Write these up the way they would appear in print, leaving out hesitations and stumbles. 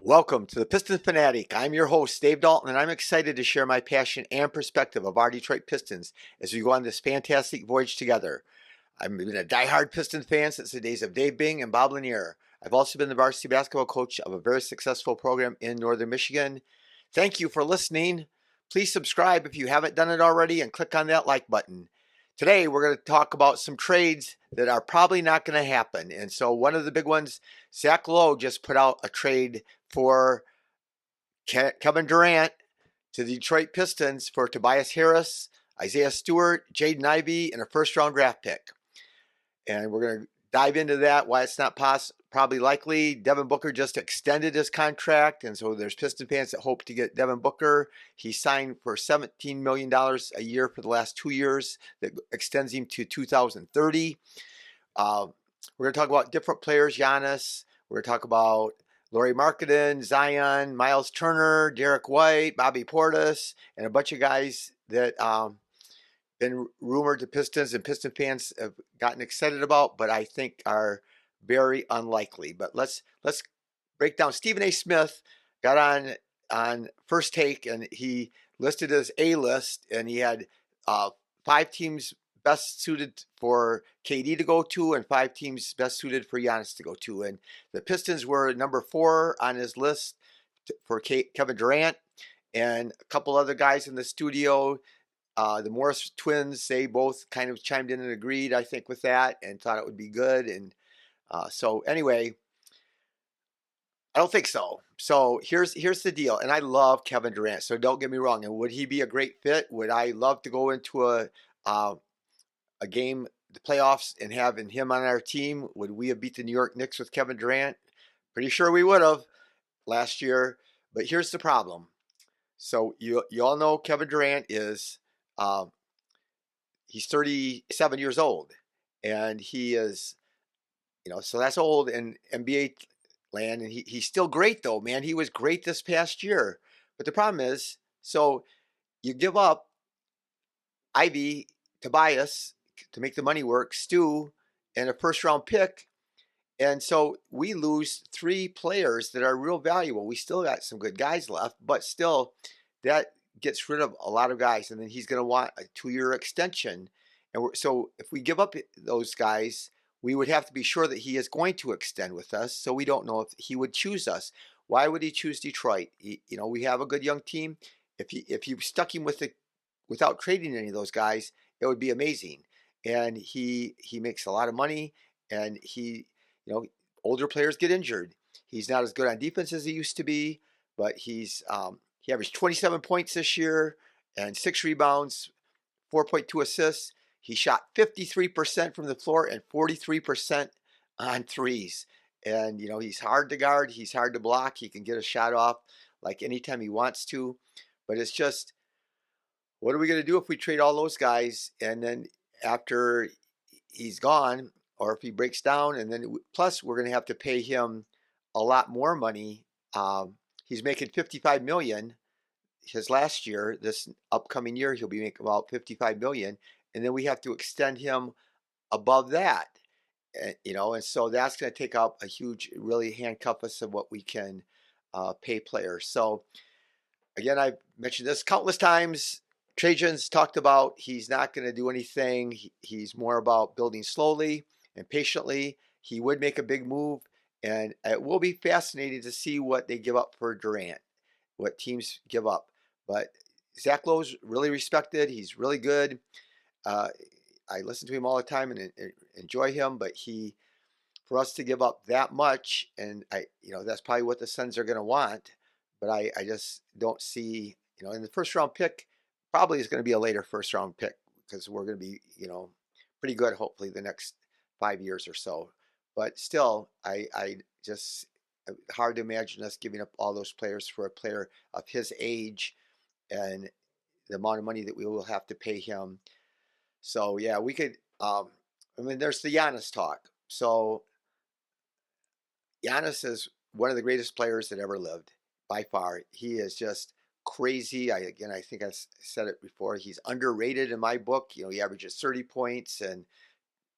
Welcome to the Pistons Fanatic. I'm your host, Dave Dalton, and I'm excited to share my passion and perspective of our Detroit Pistons as we go on this fantastic voyage together. I've been a diehard Pistons fan since the days of Dave Bing and Bob Lanier. I've also been the varsity basketball coach of a very successful program in Northern Michigan. Thank you for listening. Please subscribe if you haven't done it already and click on that like button. Today, we're going to talk about some trades that are probably not going to happen. And so one of the big ones, Zach Lowe just put out a trade for Kevin Durant to the Detroit Pistons for Tobias Harris, Isaiah Stewart, Jaden Ivey, and a first-round draft pick. And we're going to dive into that, why it's not probably likely. Devin Booker just extended his contract, and so there's Piston fans that hope to get Devin Booker. He signed for $17 million a year for the last 2 years. That extends him to 2030. We're going to talk about different players, Giannis. We're going to talk about Lauri Markkanen, Zion, Myles Turner, Derrick White, Bobby Portis, and a bunch of guys that been rumored to Pistons and Piston fans have gotten excited about, but I think are very unlikely. But let's break down. Stephen A. Smith got on First Take, and he listed his A list, and he had 5 teams best suited for KD to go to and 5 teams best suited for Giannis to go to. And the Pistons were number 4 on his list for Kevin Durant, and a couple other guys in the studio. The Morris twins, they both kind of chimed in and agreed, I think, with that and thought it would be good. And so anyway, I don't think so. So here's the deal. And I love Kevin Durant, so don't get me wrong. And would he be a great fit? Would I love to go into a game, the playoffs, and having him on our team? Would we have beat the New York Knicks with Kevin Durant? Pretty sure we would have last year. But here's the problem. So you all know Kevin Durant is he's 37 years old, and he is, so that's old in NBA land, and he's still great though, man. He was great this past year. But the problem is, so you give up Ivey, Tobias to make the money work, Stu, and a first round pick. And so we lose 3 players that are real valuable. We still got some good guys left, but still that gets rid of a lot of guys. And then he's going to want a 2-year extension. And so if we give up those guys, we would have to be sure that he is going to extend with us. So we don't know if he would choose us. Why would he choose Detroit? We have a good young team. If you stuck him with without trading any of those guys, it would be amazing. And he makes a lot of money, and older players get injured. He's not as good on defense as he used to be, but he averaged 27 points this year and 6 rebounds, 4.2 assists. He shot 53% from the floor and 43% on threes. And he's hard to guard, he's hard to block. He can get a shot off like anytime he wants to. But it's just, what are we going to do if we trade all those guys, and then after he's gone, or if he breaks down, and then plus we're going to have to pay him a lot more money. He's making $55 million his last year. This upcoming year he'll be making about $55 million, and then we have to extend him above that. And so that's going to take up a huge, really handcuff us of what we can pay players. So again, I've mentioned this countless times. Trajan's talked about he's not going to do anything. He's more about building slowly and patiently. He would make a big move, and it will be fascinating to see what they give up for Durant, what teams give up. But Zach Lowe's really respected. He's really good. I listen to him all the time and enjoy him, but for us to give up that much, and that's probably what the Suns are going to want, but I just don't see, in the first round pick, probably is going to be a later first round pick, because we're going to be, pretty good, hopefully, the next 5 years or so. But still, I just, hard to imagine us giving up all those players for a player of his age and the amount of money that we will have to pay him. So yeah, we could, there's the Giannis talk. So Giannis is one of the greatest players that ever lived, by far. He is just crazy. I think I said it before. He's underrated in my book. He averages 30 points and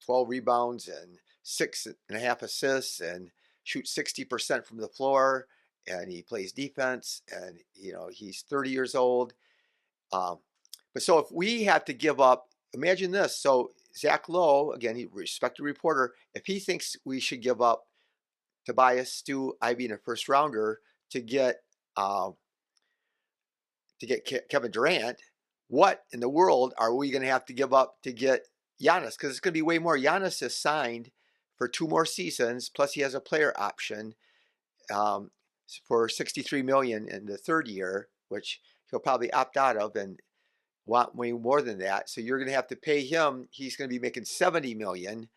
12 rebounds and 6.5 assists and shoots 60% from the floor. and he plays defense, and he's 30 years old. Um, but so if we have to give up, imagine this. So Zach Lowe, again, he respected reporter, if he thinks we should give up Tobias, Stu, Ivey, and a first rounder to get uh, Kevin Durant, what in the world are we going to have to give up to get Giannis? Because it's going to be way more. Giannis is signed for 2 more seasons, plus he has a player option um, for $63 million in the third year, which he'll probably opt out of and want way more than that. So you're going to have to pay him. He's going to be making $70 million,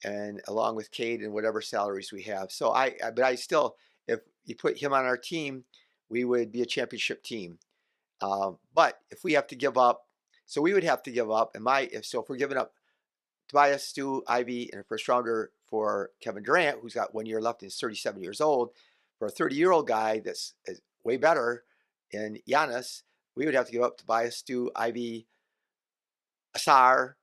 and along with Cade and whatever salaries we have. So but I still, if you put him on our team, we would be a championship team. But if we have to give up, so we would have to give up. If we're giving up Tobias, Stu, Ivey, and a first rounder for Kevin Durant, who's got 1 year left and is 37 years old, for a 30-year-old guy that's way better in Giannis, we would have to give up Tobias, Stu, Ivey, Asar,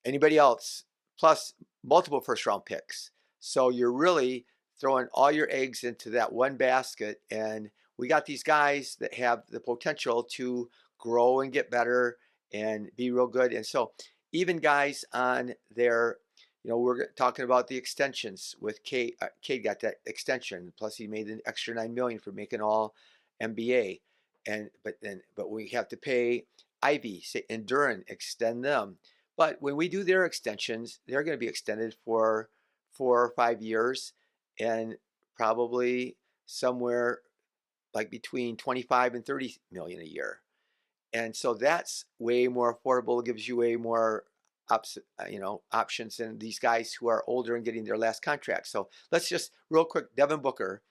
anybody else, plus multiple first-round picks. So you're really throwing all your eggs into that one basket, and we got these guys that have the potential to grow and get better and be real good. And so even guys on their, we're talking about the extensions with Cade. Cade got that extension, plus he made an extra $9 million for making all NBA. But we have to pay Ivey and Durant, extend them. But when we do their extensions, they're going to be extended for 4 or 5 years, and probably somewhere like between 25 and 30 million a year. And so that's way more affordable. It gives you way more options than these guys who are older and getting their last contract. So let's just real quick, Devin Booker,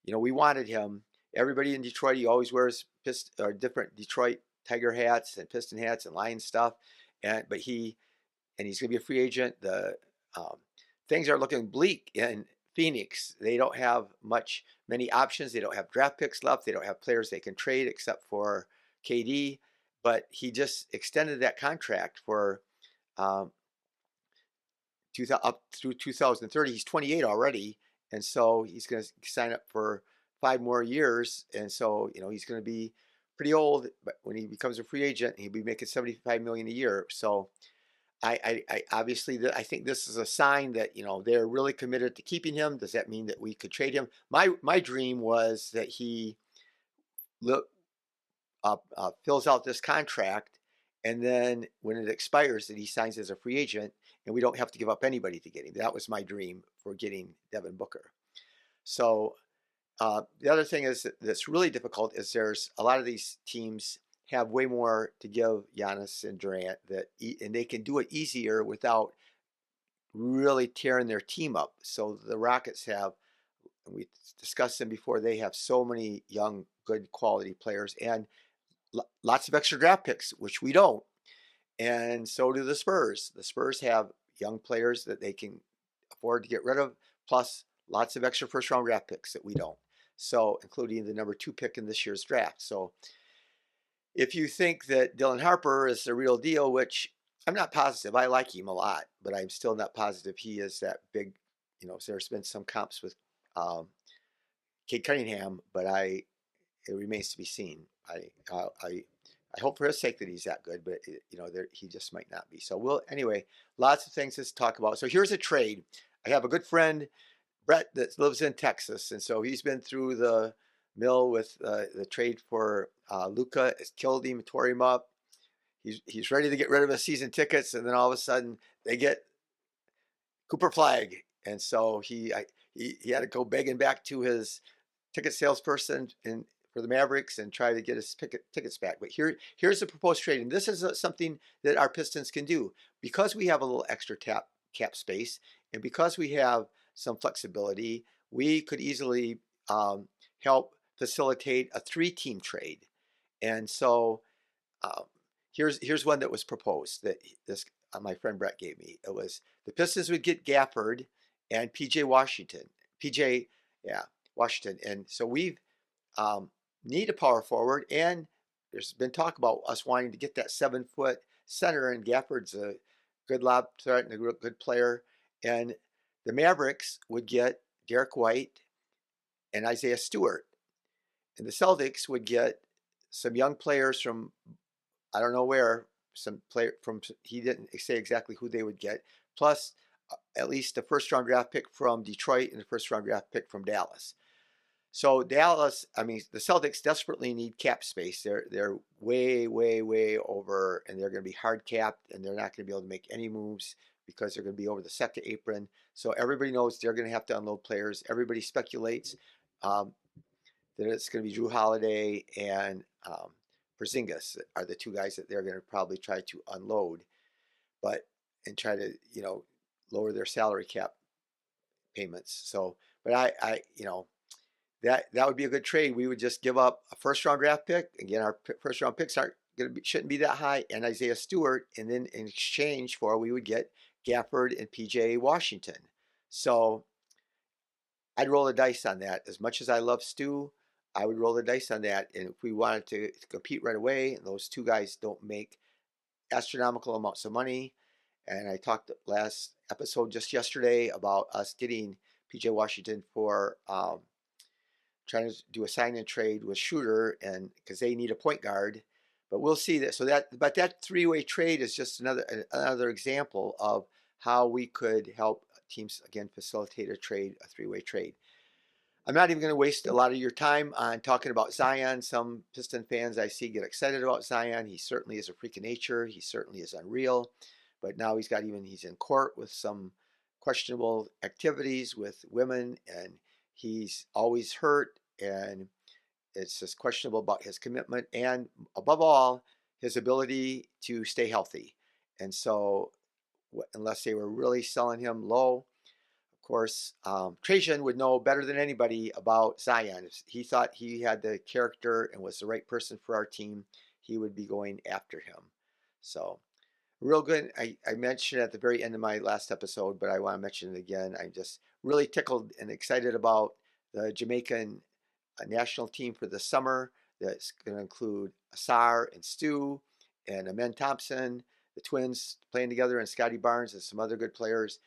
we wanted him. Everybody in Detroit, he always wears different Detroit Tiger hats and Piston hats and Lion stuff. But he's going to be a free agent. The things are looking bleak in Phoenix. They don't have many options. They don't have draft picks left. They don't have players they can trade except for KD. But he just extended that contract for up through 2030. He's 28 already, and so he's going to sign up for 5 more years. And so he's going to be pretty old. But when he becomes a free agent, he'll be making $75 million a year. So I obviously I think this is a sign that they're really committed to keeping him. Does that mean that we could trade him? My dream was that he fills out this contract, and then when it expires, that he signs as a free agent, and we don't have to give up anybody to get him. That was my dream for getting Devin Booker. So the other thing that's really difficult is there's a lot of these teams have way more to give Giannis and Durant and they can do it easier without really tearing their team up. So the Rockets have, we discussed them before, they have so many young, good quality players and lots of extra draft picks, which we don't. And so do the Spurs. The Spurs have young players that they can afford to get rid of, plus lots of extra first-round draft picks that we don't. So including the number 2 pick in this year's draft. So if you think that Dylan Harper is the real deal, which I'm not positive, I like him a lot, but I'm still not positive he is that big. There's been some comps with Cade Cunningham, but it remains to be seen. I hope for his sake that he's that good, but he just might not be. So anyway, lots of things to talk about. So here's a trade. I have a good friend, Brett, that lives in Texas, and so he's been through the mill with the trade for Luka. It's killed him, tore him up. He's ready to get rid of his season tickets, and then all of a sudden they get Cooper Flag, and so he had to go begging back to his ticket salesperson for the Mavericks and try to get his tickets back. But here's the proposed trade, and this is something that our Pistons can do because we have a little extra cap space, and because we have some flexibility. We could easily help facilitate a 3-team trade, and so here's one that was proposed that my friend Brett gave me. It was the Pistons would get Gafford and Washington, and so we need a power forward, and there's been talk about us wanting to get that 7-foot center, and Gafford's a good lob threat and a good player, and the Mavericks would get Derrick White and Isaiah Stewart. And the Celtics would get some young players from, I don't know where, some player from, he didn't say exactly who they would get, plus at least a first round draft pick from Detroit and a first round draft pick from Dallas. So Dallas, I mean, the Celtics desperately need cap space. They're way, way, way over, and they're going to be hard capped, and they're not going to be able to make any moves because they're going to be over the second apron. So everybody knows they're going to have to unload players. Everybody speculates that it's going to be Drew Holiday and Porzingis are the two guys that they're going to probably try to unload, but and try to lower their salary cap payments. So, but I that would be a good trade. We would just give up a first round draft pick. Again, our first round picks shouldn't be that high, and Isaiah Stewart, and then in exchange for we would get Gafford and PJ Washington. So I'd roll the dice on that. As much as I love Stu, I would roll the dice on that. And if we wanted to compete right away, and those two guys don't make astronomical amounts of money, and I talked last episode just yesterday about us getting PJ Washington for trying to do a sign and trade with Shooter, and because they need a point guard. But we'll see that. But that three-way trade is just another example of how we could help teams again facilitate a trade, a three-way trade. I'm not even going to waste a lot of your time on talking about Zion. Some Piston fans I see get excited about Zion. He certainly is a freak of nature. He certainly is unreal. But now he's in court with some questionable activities with women, and he's always hurt, and it's just questionable about his commitment and, above all, his ability to stay healthy. And so, unless they were really selling him low, of course, Trajan would know better than anybody about Zion. If he thought he had the character and was the right person for our team, he would be going after him. So, real good. I mentioned at the very end of my last episode, but I want to mention it again. I'm just really tickled and excited about the Jamaican national team for the summer. That's going to include Asar and Stu and Amen Thompson, the twins playing together, and Scotty Barnes and some other good players.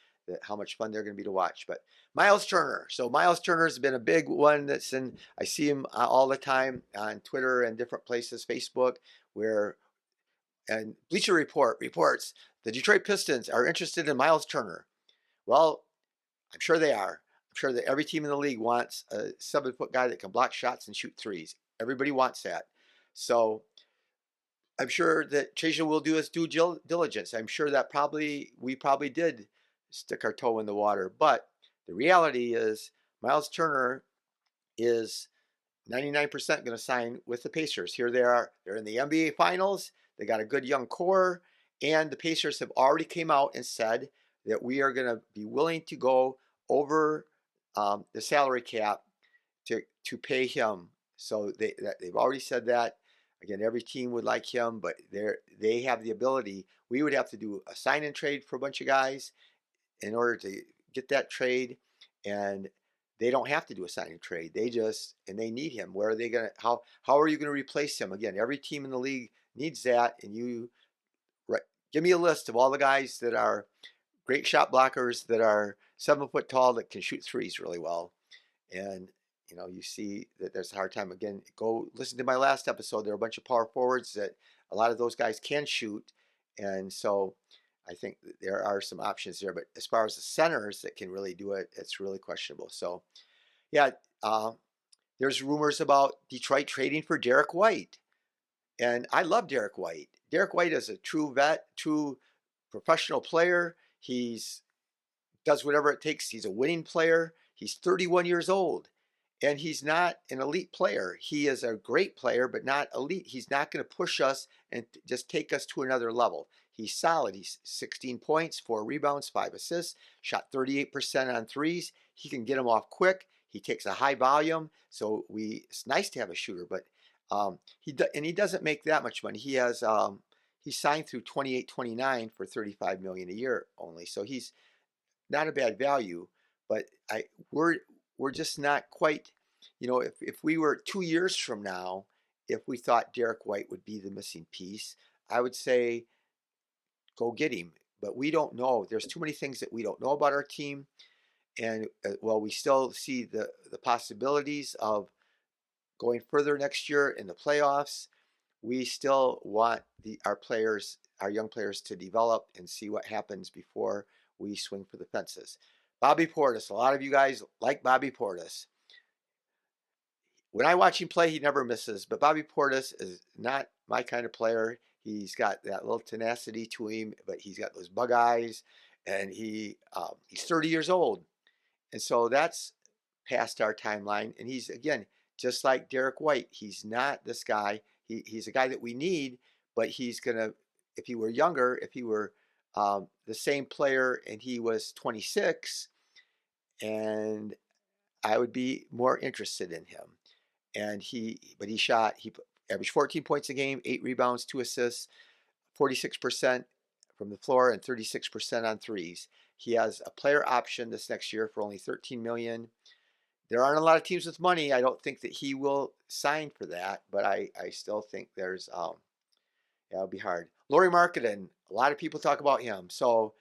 How much fun they're going to be to watch. But Myles Turner. So Myles Turner has been a big one that's in, I see him all the time on Twitter and different places, Facebook, and Bleacher Report reports the Detroit Pistons are interested in Myles Turner. Well, I'm sure they are. I'm sure that every team in the league wants a 7-foot guy that can block shots and shoot threes. Everybody wants that. So I'm sure that Chase will do his due diligence. I'm sure that we probably did stick our toe in the water. But the reality is Myles Turner is 99% going to sign with the Pacers. Here they are. They're in the NBA Finals. They got a good young core. And the Pacers have already came out and said that we are going to be willing to go over the salary cap to pay him. So they've already said that. Again, every team would like him, but they have the ability. We would have to do a sign and trade for a bunch of guys in order to get that trade, and they don't have to do a sign and trade. They need him. Where are they gonna? How are you gonna replace him? Again, every team in the league needs that, and give me a list of all the guys that are great shot blockers, that are 7 foot tall, that can shoot threes really well, and you see that there's a hard time. Again, go listen to my last episode. There are a bunch of power forwards that a lot of those guys can shoot, and so I think there are some options there. But as far as the centers that can really do it, it's really questionable. So, yeah, there's rumors about Detroit trading for Derrick White, and I love Derrick White. Derrick White is a true vet, true professional player. He's does whatever it takes. He's a winning player. He's 31 years old. And he's not an elite player. He is a great player, but not elite. He's not going to push us and just take us to another level. He's solid. He's 16 points, 4 rebounds, 5 assists, shot 38% on threes. He can get them off quick. He takes a high volume. So it's nice to have a shooter, but he doesn't make that much money. He signed through 28-29 for $35 million a year only. So he's not a bad value, but we're just not quite, if we were 2 years from now, if we thought Derrick White would be the missing piece, I would say go get him. But we don't know. There's too many things that we don't know about our team. And while we still see the possibilities of going further next year in the playoffs, we still want our players, our young players, to develop and see what happens before we swing for the fences. Bobby Portis, a lot of you guys like Bobby Portis. When I watch him play, he never misses, but Bobby Portis is not my kind of player. He's got that little tenacity to him, but he's got those bug eyes, and he's 30 years old, and so that's past our timeline. And he's, again, just like Derrick White. He's not this guy. He's a guy that we need, but he's gonna. If he were younger, if he were the same player, and he was 26, and I would be more interested in him. And he averaged 14 points a game, 8 rebounds, 2 assists, 46% from the floor, and 36% on threes. He has a player option this next year for only 13 million. There aren't a lot of teams with money. I don't think that he will sign for that, but I still think there's yeah, it'll be hard. Lauri Markkanen, a lot of people talk about him. So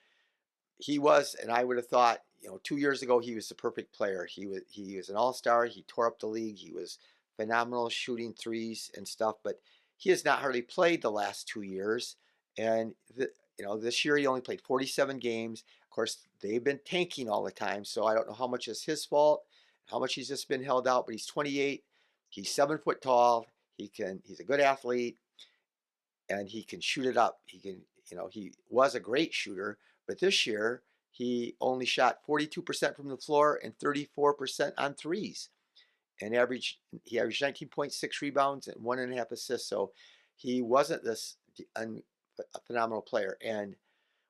he was, and I would have thought, 2 years ago he was the perfect player. He was an all-star. He tore up the league. He was phenomenal shooting threes and stuff, but he has not hardly played the last 2 years. And this year he only played 47 games. Of course, they've been tanking all the time, so I don't know how much is his fault, how much he's just been held out. But he's 28. He's 7 foot tall. He's a good athlete, and he can shoot it up. He was a great shooter, but this year he only shot 42% from the floor and 34% on threes, and he averaged 19.6 rebounds and 1.5 assists. So he wasn't a phenomenal player. And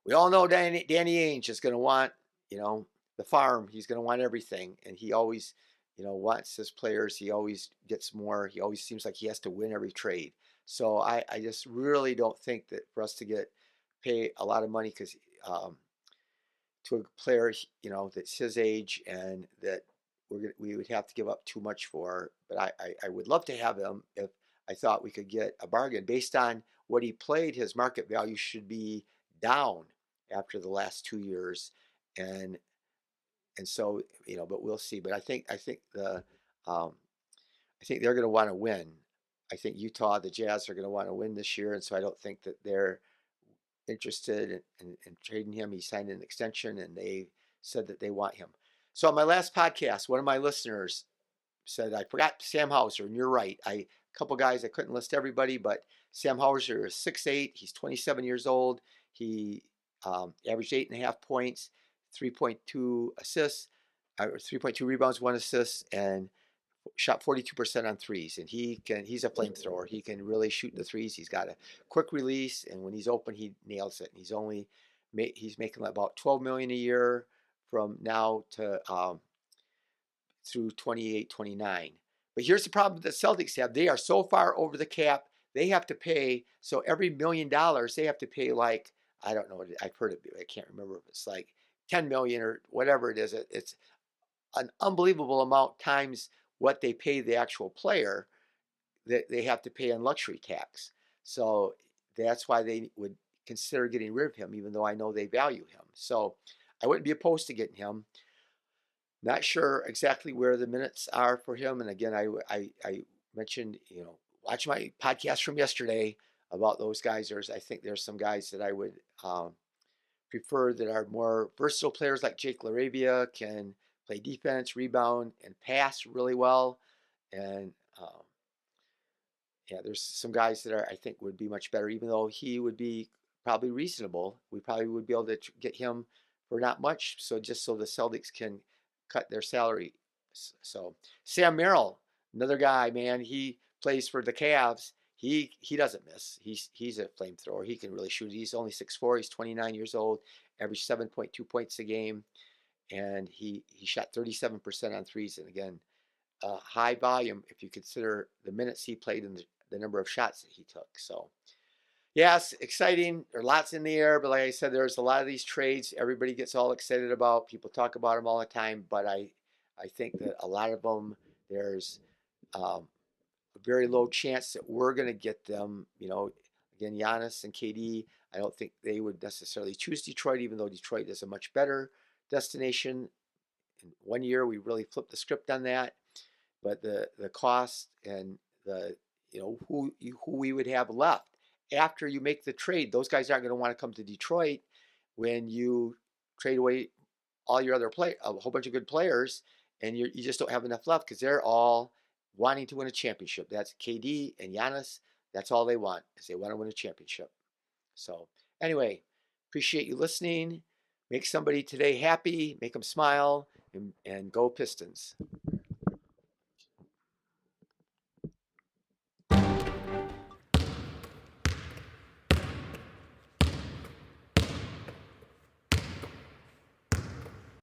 we all know Danny Ainge is going to want, the farm. He's going to want everything, and he always, wants his players. He always gets more. He always seems like he has to win every trade. So I just really don't think that for us to pay a lot of money to a player, that's his age, and that we would have to give up too much for. But I would love to have him if I thought we could get a bargain based on what he played. His market value should be down after the last 2 years, and so but we'll see. But um, I think they're going to want to win. I think Utah, the Jazz, are going to want to win this year, and so I don't think that they're interested in trading him. He signed an extension, and they said that they want him. So on my last podcast, one of my listeners said, I forgot Sam Hauser, and you're right. A couple guys, I couldn't list everybody, but Sam Hauser is 6'8". He's 27 years old. He averaged 8.5 points, 3.2 assists, 3.2 rebounds, 1 assist, and shot 42% on threes. And he's a flamethrower. He can really shoot the threes. He's got a quick release, and when he's open, he nails it. And he's making about 12 million a year from now to through 28, 29. But here's the problem that the Celtics have. They are so far over the cap, they have to pay. So every $1 million, they have to pay, like, I don't know. I've heard it. I can't remember if it's like 10 million or whatever it is. It's an unbelievable amount times what they pay the actual player that they have to pay in luxury tax. So that's why they would consider getting rid of him, even though I know they value him. So I wouldn't be opposed to getting him. Not sure exactly where the minutes are for him. And again, I mentioned, watch my podcast from yesterday about those guys. I think there's some guys that I would prefer that are more versatile players, like Jake LaRavia, can play defense, rebound, and pass really well. And yeah, there's some guys that I think would be much better, even though he would be probably reasonable. We probably would be able to get him for not much, so just so the Celtics can cut their salary. So Sam Merrill, another guy, man, he plays for the Cavs. He doesn't miss. He's a flamethrower. He can really shoot. He's only 6'4". He's 29 years old. Averaged 7.2 points a game, and he shot 37% on threes. And again, high volume if you consider the minutes he played and the number of shots that he took. So, yes, exciting. There are lots in the air, but like I said, there's a lot of these trades everybody gets all excited about. People talk about them all the time, but I think that a lot of them, there's a very low chance that we're going to get them. Again, Giannis and KD, I don't think they would necessarily choose Detroit, even though Detroit is a much better destination in 1 year we really flipped the script on that. But the cost and the who we would have left after you make the trade, those guys aren't going to want to come to Detroit when you trade away all your other a whole bunch of good players, and you just don't have enough left because they're all wanting to win a championship. That's KD and Giannis. That's all they want is they want to win a championship. So anyway, appreciate you listening. Make somebody today happy, make them smile, and go Pistons.